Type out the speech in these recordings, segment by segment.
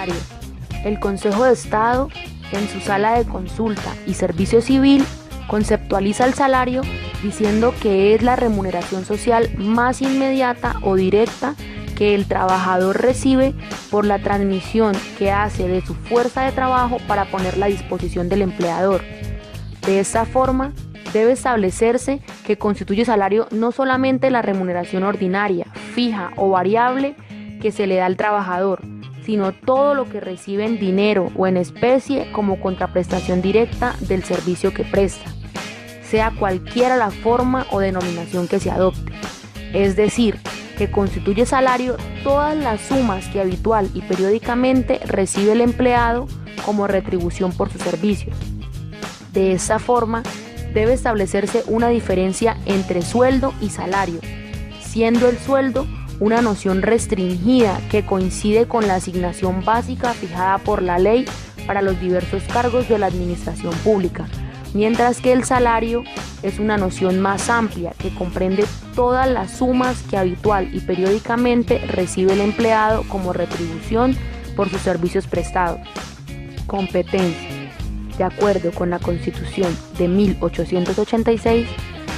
Salario. El Consejo de Estado, en su sala de consulta y servicio civil, conceptualiza el salario diciendo que es la remuneración social más inmediata o directa que el trabajador recibe por la transmisión que hace de su fuerza de trabajo para ponerla a disposición del empleador. De esta forma, debe establecerse que constituye salario no solamente la remuneración ordinaria, fija o variable que se le da al trabajador, sino todo lo que recibe en dinero o en especie como contraprestación directa del servicio que presta, sea cualquiera la forma o denominación que se adopte. Es decir, que constituye salario todas las sumas que habitual y periódicamente recibe el empleado como retribución por sus servicios. De esta forma, debe establecerse una diferencia entre sueldo y salario, siendo el sueldo una noción restringida que coincide con la asignación básica fijada por la ley para los diversos cargos de la administración pública, mientras que el salario es una noción más amplia que comprende todas las sumas que habitual y periódicamente recibe el empleado como retribución por sus servicios prestados. Competencia. De acuerdo con la Constitución de 1886,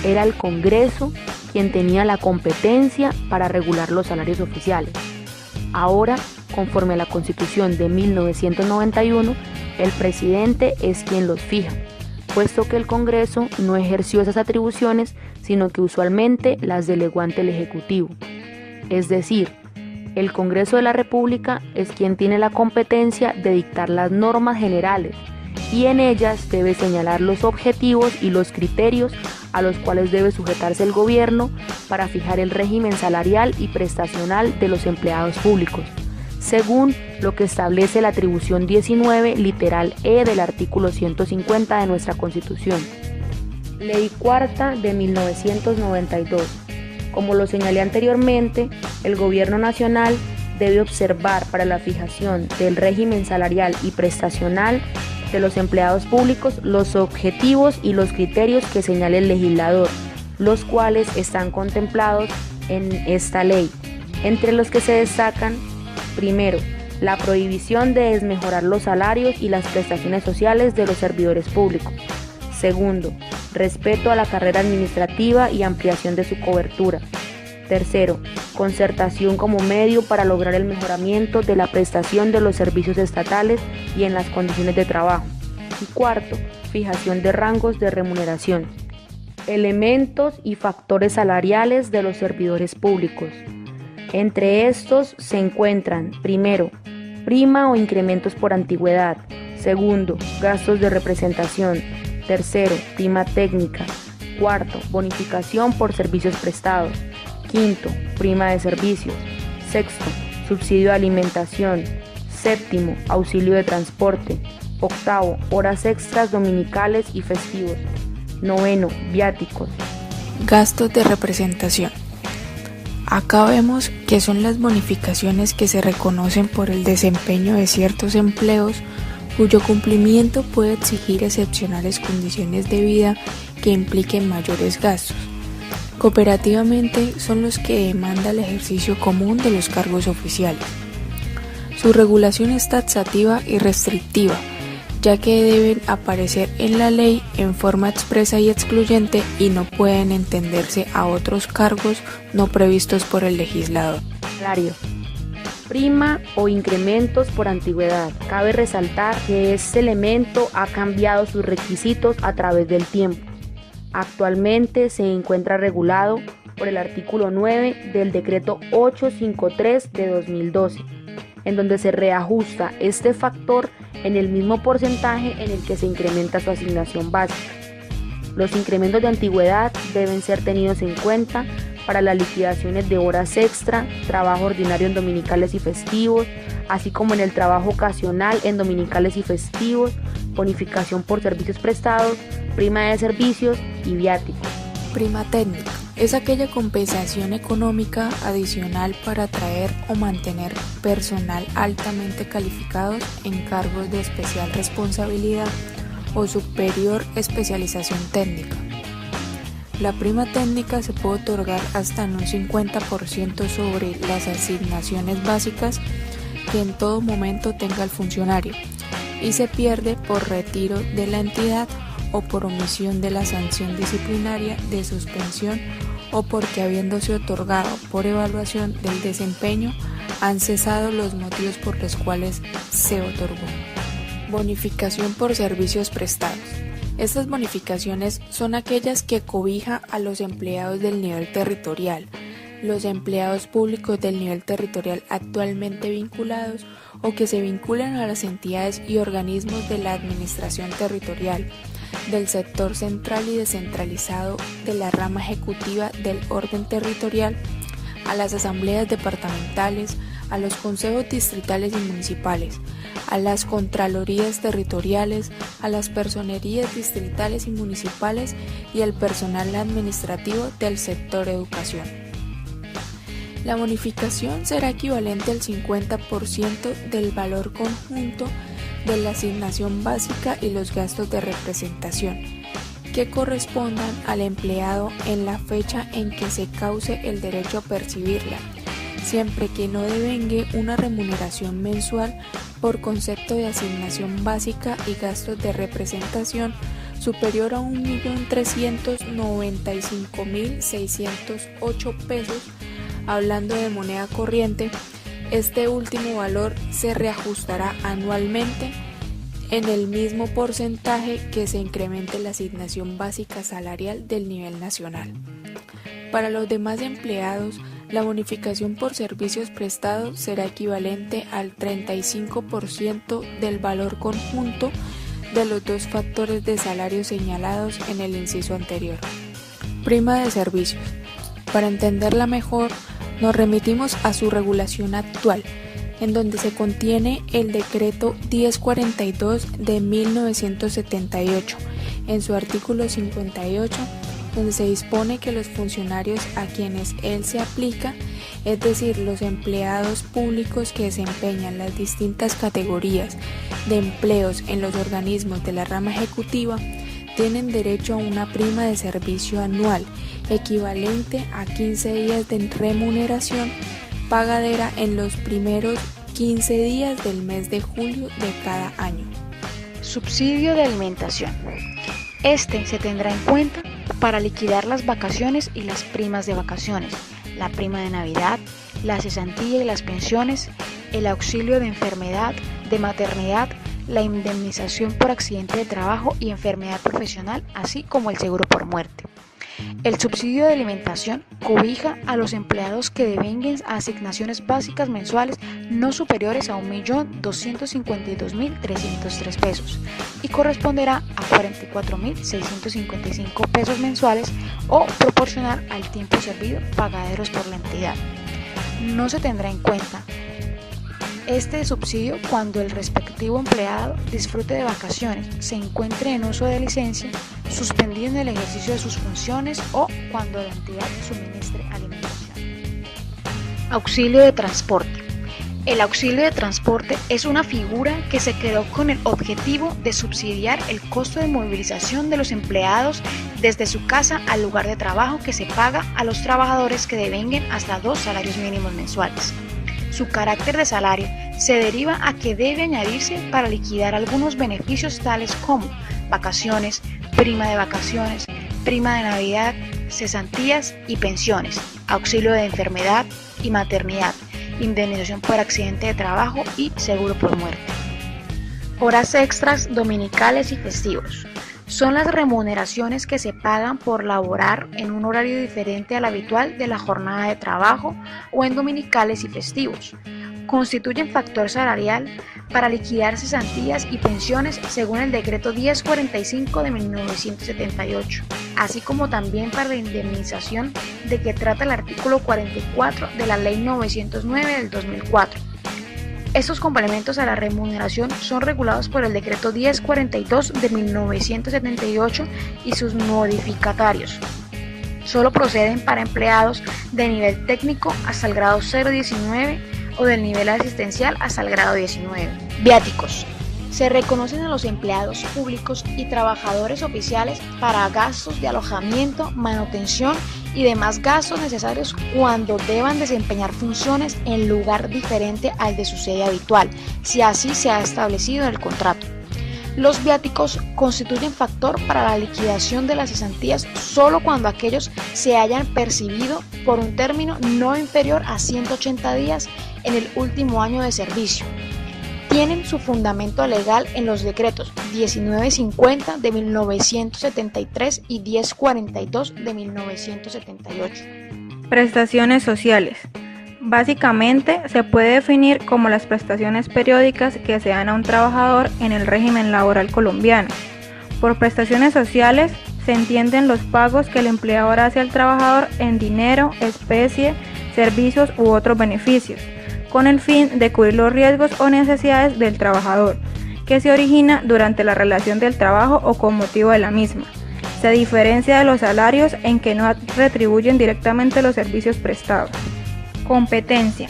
era el Congreso quien tenía la competencia para regular los salarios oficiales. Ahora, conforme a la Constitución de 1991, el presidente es quien los fija, puesto que el Congreso no ejerció esas atribuciones, sino que usualmente las delegó ante el Ejecutivo. Es decir, el Congreso de la República es quien tiene la competencia de dictar las normas generales y en ellas debe señalar los objetivos y los criterios a los cuales debe sujetarse el gobierno para fijar el régimen salarial y prestacional de los empleados públicos, según lo que establece la atribución 19, literal E del artículo 150 de nuestra Constitución. Ley Cuarta de 1992. Como lo señalé anteriormente, el Gobierno Nacional debe observar para la fijación del régimen salarial y prestacional de los empleados públicos los objetivos y los criterios que señale el legislador, los cuales están contemplados en esta ley, entre los que se destacan: primero, la prohibición de desmejorar los salarios y las prestaciones sociales de los servidores públicos. Segundo, respeto a la carrera administrativa y ampliación de su cobertura. Tercero, concertación como medio para lograr el mejoramiento de la prestación de los servicios estatales y en las condiciones de trabajo. Y cuarto, fijación de rangos de remuneración. Elementos y factores salariales de los servidores públicos. Entre estos se encuentran: primero, prima o incrementos por antigüedad. Segundo, gastos de representación. Tercero, prima técnica. Cuarto, bonificación por servicios prestados. Quinto, prima de servicios. Sexto, subsidio de alimentación. Séptimo, auxilio de transporte. Octavo, horas extras dominicales y festivos. Noveno, viáticos. Gastos de representación. Acá vemos que son las bonificaciones que se reconocen por el desempeño de ciertos empleos cuyo cumplimiento puede exigir excepcionales condiciones de vida que impliquen mayores gastos. Cooperativamente son los que demanda el ejercicio común de los cargos oficiales. Su regulación es taxativa y restrictiva, ya que deben aparecer en la ley en forma expresa y excluyente y no pueden entenderse a otros cargos no previstos por el legislador. Salario. Prima o incrementos por antigüedad. Cabe resaltar que este elemento ha cambiado sus requisitos a través del tiempo. Actualmente se encuentra regulado por el artículo 9 del decreto 853 de 2012, en donde se reajusta este factor en el mismo porcentaje en el que se incrementa su asignación básica. Los incrementos de antigüedad deben ser tenidos en cuenta para las liquidaciones de horas extra, trabajo ordinario en dominicales y festivos, así como en el trabajo ocasional en dominicales y festivos, bonificación por servicios prestados, prima de servicios y viáticos. Prima técnica es aquella compensación económica adicional para atraer o mantener personal altamente calificado en cargos de especial responsabilidad o superior especialización técnica. La prima técnica se puede otorgar hasta en un 50% sobre las asignaciones básicas que en todo momento tenga el funcionario y se pierde por retiro de la entidad o por omisión de la sanción disciplinaria de suspensión o porque habiéndose otorgado por evaluación del desempeño han cesado los motivos por los cuales se otorgó. Bonificación por servicios prestados. Estas bonificaciones son aquellas que cobija a los empleados del nivel territorial, los empleados públicos del nivel territorial actualmente vinculados o que se vinculan a las entidades y organismos de la administración territorial, del sector central y descentralizado de la rama ejecutiva del orden territorial, a las asambleas departamentales, a los consejos distritales y municipales, a las contralorías territoriales, a las personerías distritales y municipales y al personal administrativo del sector educación. La bonificación será equivalente al 50% del valor conjunto de la asignación básica y los gastos de representación, que correspondan al empleado en la fecha en que se cause el derecho a percibirla, siempre que no devengue una remuneración mensual por concepto de asignación básica y gastos de representación superior a 1.395.608 pesos, hablando de moneda corriente. Este último valor se reajustará anualmente en el mismo porcentaje que se incremente la asignación básica salarial del nivel nacional. Para los demás empleados, la bonificación por servicios prestados será equivalente al 35% del valor conjunto de los dos factores de salario señalados en el inciso anterior. Prima de servicios. Para entenderla mejor, nos remitimos a su regulación actual, en donde se contiene el decreto 1042 de 1978, en su artículo 58, donde se dispone que los funcionarios a quienes él se aplica, es decir, los empleados públicos que desempeñan las distintas categorías de empleos en los organismos de la rama ejecutiva, tienen derecho a una prima de servicio anual equivalente a 15 días de remuneración pagadera en los primeros 15 días del mes de julio de cada año. Subsidio de alimentación. Este se tendrá en cuenta para liquidar las vacaciones y las primas de vacaciones, la prima de Navidad, la cesantía y las pensiones, el auxilio de enfermedad, de maternidad, la indemnización por accidente de trabajo y enfermedad profesional, así como el seguro por muerte. El subsidio de alimentación cobija a los empleados que devenguen a asignaciones básicas mensuales no superiores a 1.252.303 pesos y corresponderá a 44.655 pesos mensuales o proporcional al tiempo servido pagaderos por la entidad. No se tendrá en cuenta este subsidio cuando el respectivo empleado disfrute de vacaciones, se encuentre en uso de licencia, suspendido en el ejercicio de sus funciones o cuando la entidad suministre alimentación. Auxilio de transporte. El auxilio de transporte es una figura que se creó con el objetivo de subsidiar el costo de movilización de los empleados desde su casa al lugar de trabajo que se paga a los trabajadores que devenguen hasta 2 salarios mínimos mensuales. Su carácter de salario se deriva a que debe añadirse para liquidar algunos beneficios tales como vacaciones, prima de vacaciones, prima de Navidad, cesantías y pensiones, auxilio de enfermedad y maternidad, indemnización por accidente de trabajo y seguro por muerte. Horas extras dominicales y festivos. Son las remuneraciones que se pagan por laborar en un horario diferente al habitual de la jornada de trabajo o en dominicales y festivos. Constituyen factor salarial para liquidar cesantías y pensiones según el decreto 1045 de 1978, así como también para la indemnización de que trata el artículo 44 de la Ley 909 del 2004. Estos complementos a la remuneración son regulados por el decreto 1042 de 1978 y sus modificatarios. Solo proceden para empleados de nivel técnico hasta el grado 019 o del nivel asistencial hasta el grado 19. Viáticos. Se reconocen a los empleados públicos y trabajadores oficiales para gastos de alojamiento, manutención y demás gastos necesarios cuando deban desempeñar funciones en lugar diferente al de su sede habitual, si así se ha establecido en el contrato. Los viáticos constituyen factor para la liquidación de las cesantías solo cuando aquellos se hayan percibido por un término no inferior a 180 días en el último año de servicio. Tienen su fundamento legal en los decretos 1950 de 1973 y 1042 de 1978. Prestaciones sociales. Básicamente se puede definir como las prestaciones periódicas que se dan a un trabajador en el régimen laboral colombiano. Por prestaciones sociales se entienden los pagos que el empleador hace al trabajador en dinero, especie, servicios u otros beneficios, con el fin de cubrir los riesgos o necesidades del trabajador, que se origina durante la relación del trabajo o con motivo de la misma. Se diferencia de los salarios en que no retribuyen directamente los servicios prestados. Competencia.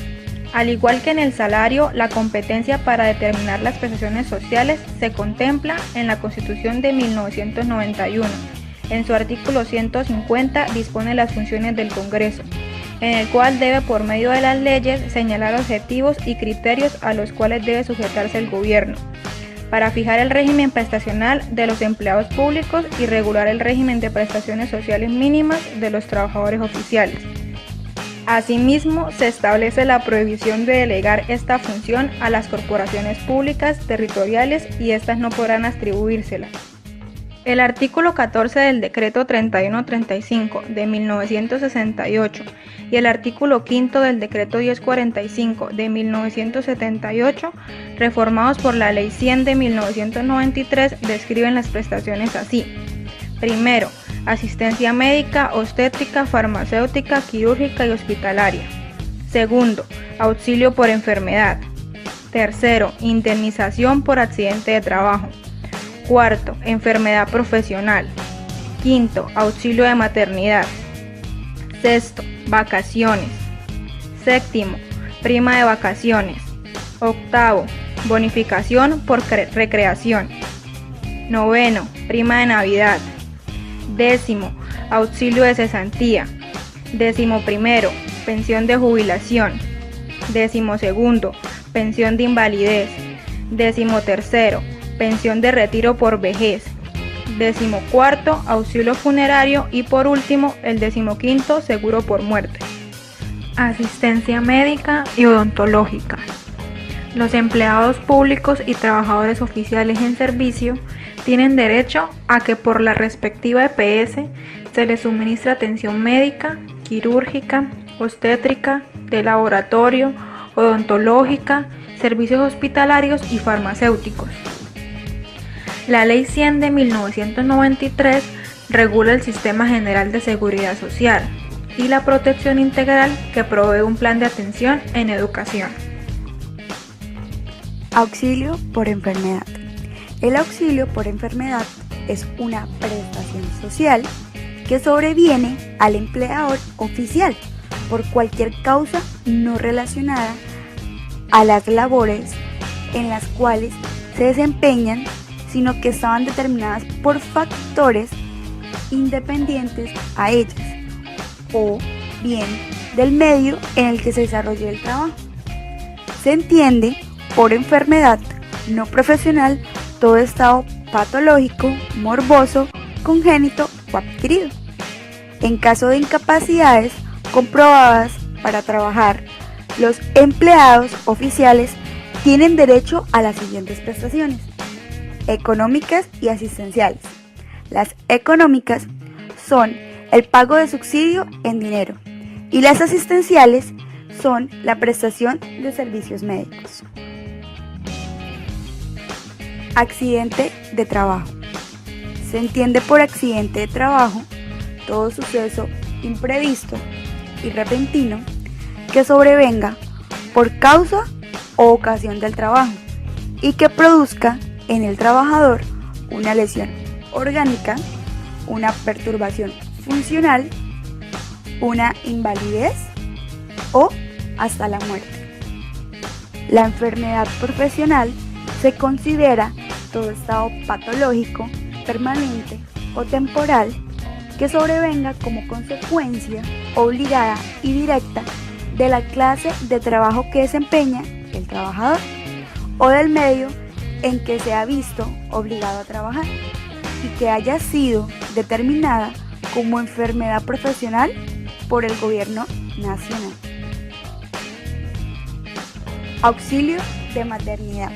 Al igual que en el salario, la competencia para determinar las prestaciones sociales se contempla en la Constitución de 1991. En su artículo 150 dispone las funciones del Congreso, en el cual debe por medio de las leyes señalar objetivos y criterios a los cuales debe sujetarse el gobierno, para fijar el régimen prestacional de los empleados públicos y regular el régimen de prestaciones sociales mínimas de los trabajadores oficiales. Asimismo, se establece la prohibición de delegar esta función a las corporaciones públicas territoriales y éstas no podrán atribuírsela. El artículo 14 del Decreto 3135 de 1968 y el artículo 5 del Decreto 1045 de 1978, reformados por la Ley 100 de 1993, describen las prestaciones así. Primero, asistencia médica, obstétrica, farmacéutica, quirúrgica y hospitalaria. Segundo, auxilio por enfermedad. Tercero, indemnización por accidente de trabajo. Cuarto, enfermedad profesional. Quinto, auxilio de maternidad. Sexto, vacaciones. Séptimo, prima de vacaciones. Octavo, bonificación por recreación. Noveno, prima de Navidad. Décimo, auxilio de cesantía. 11º, pensión de jubilación. 12º, pensión de invalidez. 13º, pensión de retiro por vejez. 14º, auxilio funerario y por último, el 15º, seguro por muerte. Asistencia médica y odontológica. Los empleados públicos y trabajadores oficiales en servicio tienen derecho a que por la respectiva EPS se les suministre atención médica, quirúrgica, obstétrica, de laboratorio, odontológica, servicios hospitalarios y farmacéuticos. La Ley 100 de 1993 regula el Sistema General de Seguridad Social y la protección integral que provee un plan de atención en educación. Auxilio por enfermedad. El auxilio por enfermedad es una prestación social que sobreviene al empleador oficial por cualquier causa no relacionada a las labores en las cuales se desempeñan, sino que estaban determinadas por factores independientes a ellas, o bien del medio en el que se desarrolla el trabajo. Se entiende por enfermedad no profesional todo estado patológico, morboso, congénito o adquirido. En caso de incapacidades comprobadas para trabajar, los empleados oficiales tienen derecho a las siguientes prestaciones: económicas y asistenciales. Las económicas son el pago de subsidio en dinero y las asistenciales son la prestación de servicios médicos. Accidente de trabajo. Se entiende por accidente de trabajo todo suceso imprevisto y repentino que sobrevenga por causa o ocasión del trabajo y que produzca en el trabajador una lesión orgánica, una perturbación funcional, una invalidez o hasta la muerte. La enfermedad profesional se considera todo estado patológico, permanente o temporal que sobrevenga como consecuencia obligada y directa de la clase de trabajo que desempeña el trabajador o del medio en que se ha visto obligado a trabajar y que haya sido determinada como enfermedad profesional por el gobierno nacional. Auxilio de maternidad.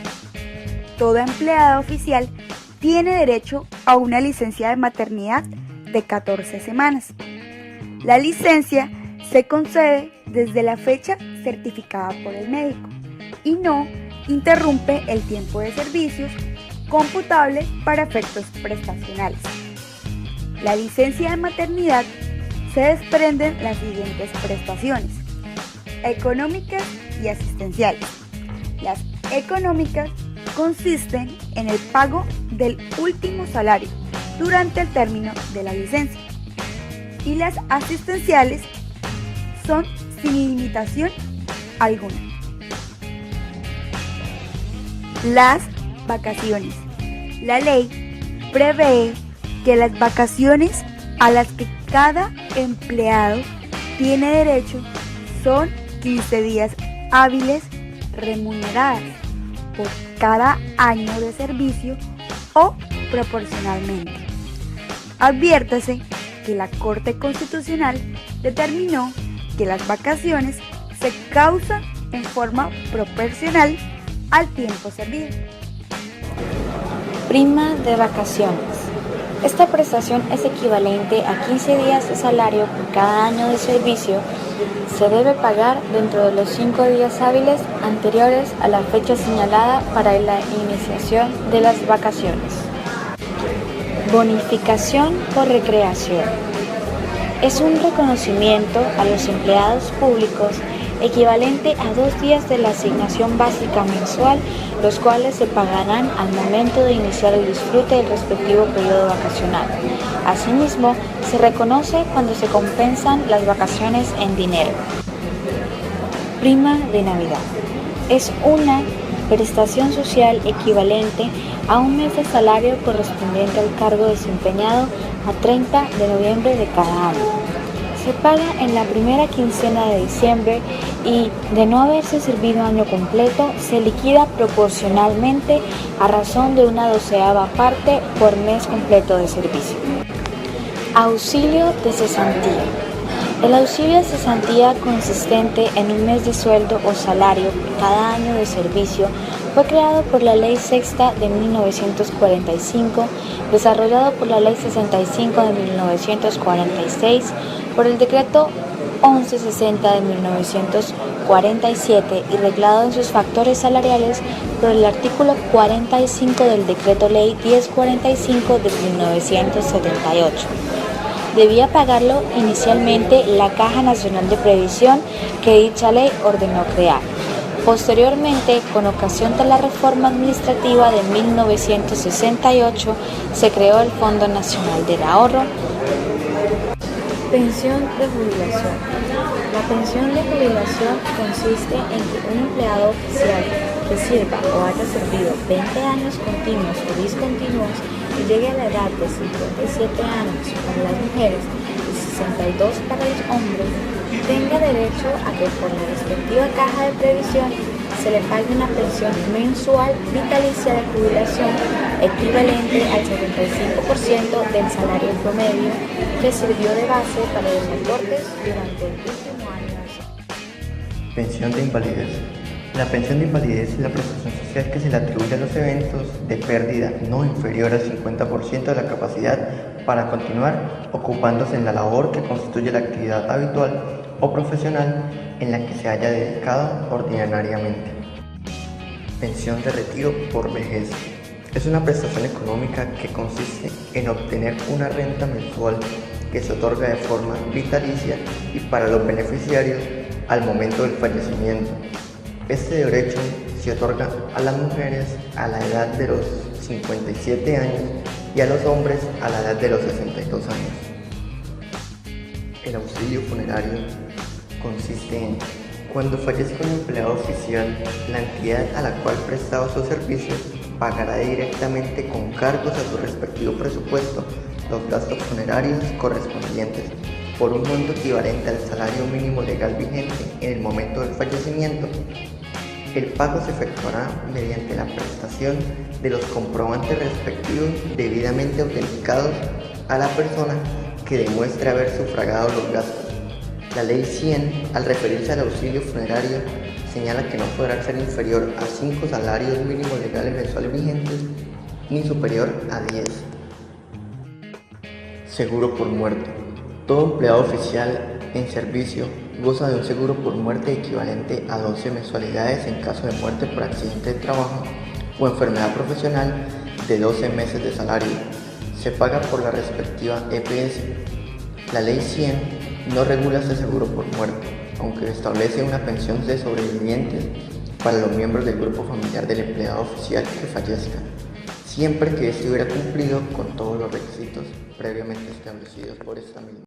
Toda empleada oficial tiene derecho a una licencia de maternidad de 14 semanas. La licencia se concede desde la fecha certificada por el médico y no interrumpe el tiempo de servicios computable para efectos prestacionales. La licencia de maternidad se desprenden las siguientes prestaciones: económicas y asistenciales. Las económicas consisten en el pago del último salario durante el término de la licencia y las asistenciales son sin limitación alguna. Las vacaciones. La ley prevé que las vacaciones a las que cada empleado tiene derecho son 15 días hábiles remuneradas por cada año de servicio o proporcionalmente. Adviértase que la Corte Constitucional determinó que las vacaciones se causan en forma proporcional al tiempo servido. Prima de vacaciones. Esta prestación es equivalente a 15 días de salario por cada año de servicio. Se debe pagar dentro de los 5 días hábiles anteriores a la fecha señalada para la iniciación de las vacaciones. Bonificación por recreación. Es un reconocimiento a los empleados públicos equivalente a 2 días de la asignación básica mensual, los cuales se pagarán al momento de iniciar el disfrute del respectivo periodo vacacional. Asimismo, se reconoce cuando se compensan las vacaciones en dinero. Prima de Navidad. Es una prestación social equivalente a un mes de salario correspondiente al cargo desempeñado a 30 de noviembre de cada año. Se paga en la primera quincena de diciembre y, de no haberse servido año completo, se liquida proporcionalmente a razón de una 12ª parte por mes completo de servicio. Auxilio de cesantía. El auxilio de cesantía, consistente en un mes de sueldo o salario por cada año de servicio, fue creado por la Ley Sexta de 1945, desarrollado por la Ley 65 de 1946, por el Decreto 1160 de 1947 y reglado en sus factores salariales por el artículo 45 del Decreto Ley 1045 de 1978. Debía pagarlo inicialmente la Caja Nacional de Previsión, que dicha ley ordenó crear. Posteriormente, con ocasión de la reforma administrativa de 1968, se creó el Fondo Nacional del Ahorro. Pensión de jubilación. La pensión de jubilación consiste en que un empleado oficial que sirva o haya servido 20 años continuos o discontinuos y llegue a la edad de 57 años para las mujeres y 62 para los hombres, tenga derecho a que por la respectiva caja de previsión se le pague una pensión mensual vitalicia de jubilación equivalente al 75% del salario promedio que sirvió de base para los aportes durante el último año. Pensión de invalidez. La pensión de invalidez es la prestación social que se le atribuye a los eventos de pérdida no inferior al 50% de la capacidad para continuar ocupándose en la labor que constituye la actividad habitual o profesional en la que se haya dedicado ordinariamente. Pensión de retiro por vejez. Es una prestación económica que consiste en obtener una renta mensual que se otorga de forma vitalicia y para los beneficiarios al momento del fallecimiento. Este derecho se otorga a las mujeres a la edad de los 57 años y a los hombres a la edad de los 62 años. El auxilio funerario consiste en: cuando fallezca un empleado oficial, la entidad a la cual prestaba sus servicios pagará directamente con cargos a su respectivo presupuesto los gastos funerarios correspondientes por un monto equivalente al salario mínimo legal vigente en el momento del fallecimiento. El pago se efectuará mediante la prestación de los comprobantes respectivos debidamente autenticados a la persona que demuestre haber sufragado los gastos. La Ley 100, al referirse al auxilio funerario, señala que no podrá ser inferior a 5 salarios mínimos legales mensuales vigentes ni superior a 10. Seguro por muerte. Todo empleado oficial en servicio goza de un seguro por muerte equivalente a 12 mensualidades en caso de muerte por accidente de trabajo o enfermedad profesional de 12 meses de salario. Se paga por la respectiva EPS. La Ley 100 no regula este seguro por muerte, aunque establece una pensión de sobrevivientes para los miembros del grupo familiar del empleado oficial que fallezca, siempre que éste hubiera cumplido con todos los requisitos previamente establecidos por esta misma.